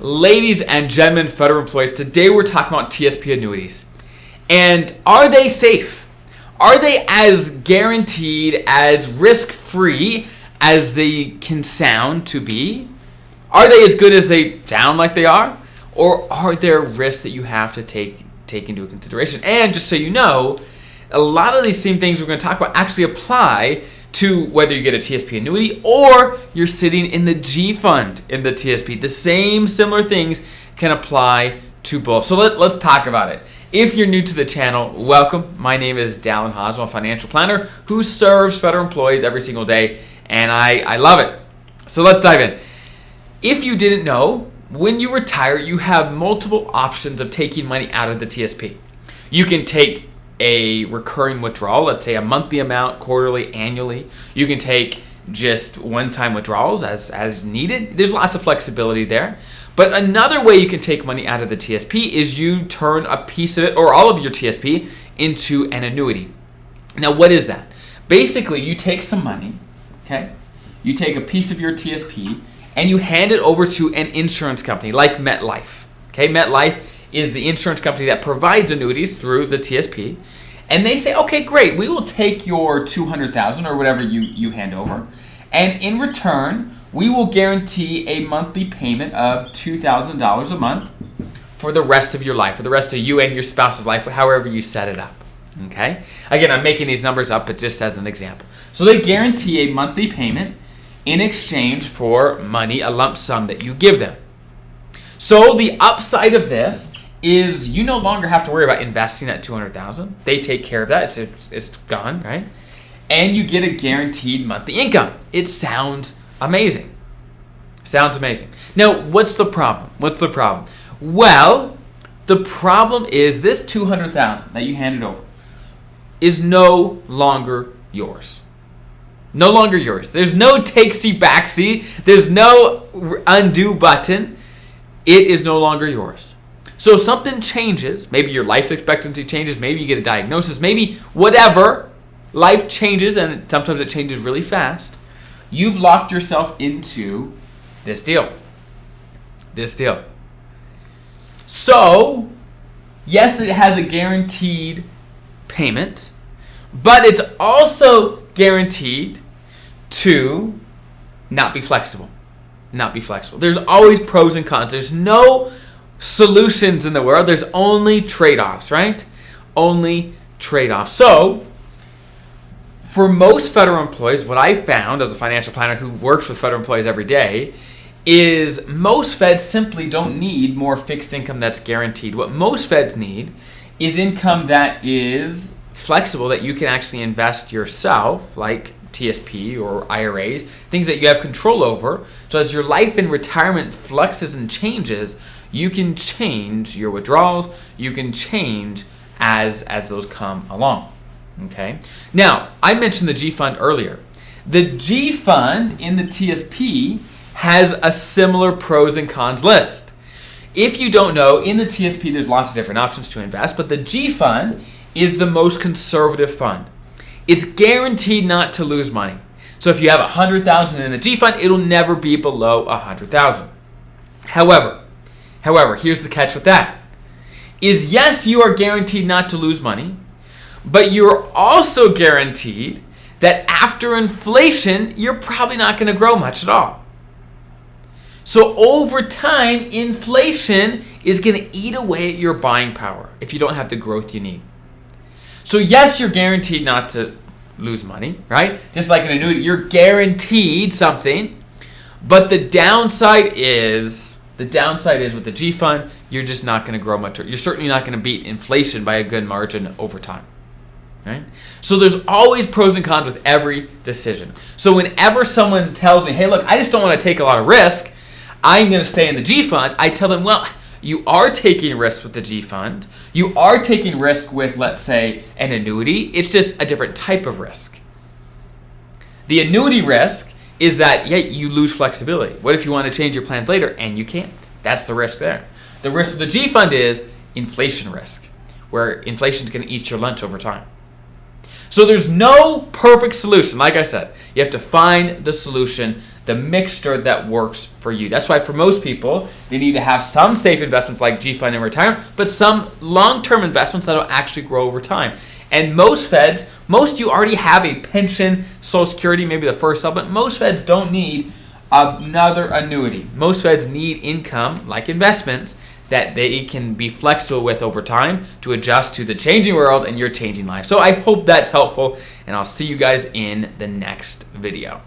Ladies and gentlemen, federal employees, today we're talking about TSP annuities. And are they safe? Are they as guaranteed, as risk-free as they can sound to be? Are they as good as they sound like they are? Or are there risks that you have to take into consideration? And just so you know, a lot of these same things we're going to talk about actually apply to whether you get a TSP annuity or you're sitting in the G fund in the TSP. The same similar things can apply to both. So let's talk about it. If you're new to the channel, welcome. My name is Dallin Hoswell, a financial planner who serves federal employees every single day, and I love it. So let's dive in. If you didn't know, when you retire, you have multiple options of taking money out of the TSP. You can take a recurring withdrawal, let's say a monthly amount, quarterly, annually. You can take just one-time withdrawals as needed. There's lots of flexibility there. But another way you can take money out of the TSP is you turn a piece of it or all of your TSP into an annuity. Now, what is that? Basically, you take some money, okay? You take a piece of your TSP and you hand it over to an insurance company like MetLife. Okay, MetLife is the insurance company that provides annuities through the TSP. And they say, okay, great, we will take your $200,000 or whatever you hand over. And in return, we will guarantee a monthly payment of $2,000 a month for the rest of your life, for the rest of you and your spouse's life, however you set it up. Okay? Again, I'm making these numbers up, but just as an example. So they guarantee a monthly payment in exchange for money, a lump sum that you give them. So the upside of this is you no longer have to worry about investing that $200,000. They take care of that. It's gone, right? And you get a guaranteed monthly income. It sounds amazing. Sounds amazing. Now, what's the problem? What's the problem? Well, the problem is this $200,000 that you handed over is no longer yours. No longer yours. There's no take-see, back-see. There's no undo button. It is no longer yours. So something changes. Maybe your life expectancy changes. Maybe you get a diagnosis. Maybe whatever. Life changes, and sometimes it changes really fast. You've locked yourself into this deal. This deal. So, yes, it has a guaranteed payment, but it's also guaranteed to not be flexible. Not be flexible. There's always pros and cons. There's no solutions in the world. There's only trade-offs, right? Only trade-offs. So, for most federal employees, what I found as a financial planner who works with federal employees every day is most feds simply don't need more fixed income that's guaranteed. What most feds need is income that is flexible, that you can actually invest yourself, like TSP or IRAs, things that you have control over. So as your life in retirement fluxes and changes, you can change your withdrawals. You can change as those come along. Okay. Now, I mentioned the G fund earlier. The G fund in the TSP has a similar pros and cons list. If you don't know, in the TSP there's lots of different options to invest, but the G fund is the most conservative fund. It's guaranteed not to lose money. So if you have $100,000 in the G fund, it'll never be below $100,000. However, here's the catch with that. Is yes, you are guaranteed not to lose money, but you're also guaranteed that after inflation, you're probably not going to grow much at all. So over time, inflation is going to eat away at your buying power if you don't have the growth you need. So yes, you're guaranteed not to lose money, right? Just like an annuity, you're guaranteed something. But the downside is with the G fund, you're just not going to grow much. You're certainly not going to beat inflation by a good margin over time. Right? So there's always pros and cons with every decision. So whenever someone tells me, hey, look, I just don't want to take a lot of risk, I'm going to stay in the G fund, I tell them, well, you are taking risks with the G fund. You are taking risk with, let's say, an annuity. It's just a different type of risk. The annuity risk is that, yeah, you lose flexibility. What if you want to change your plans later and you can't? That's the risk there. The risk of the G fund is inflation risk, where inflation is going to eat your lunch over time. So there's no perfect solution. Like I said, you have to find the solution, the mixture that works for you. That's why for most people, they need to have some safe investments like G Fund in retirement, but some long-term investments that will actually grow over time. And most of you already have a pension, Social Security, maybe the first supplement. Most Feds don't need another annuity. Most Feds need income, like investments, that they can be flexible with over time to adjust to the changing world and your changing life. So I hope that's helpful, and I'll see you guys in the next video.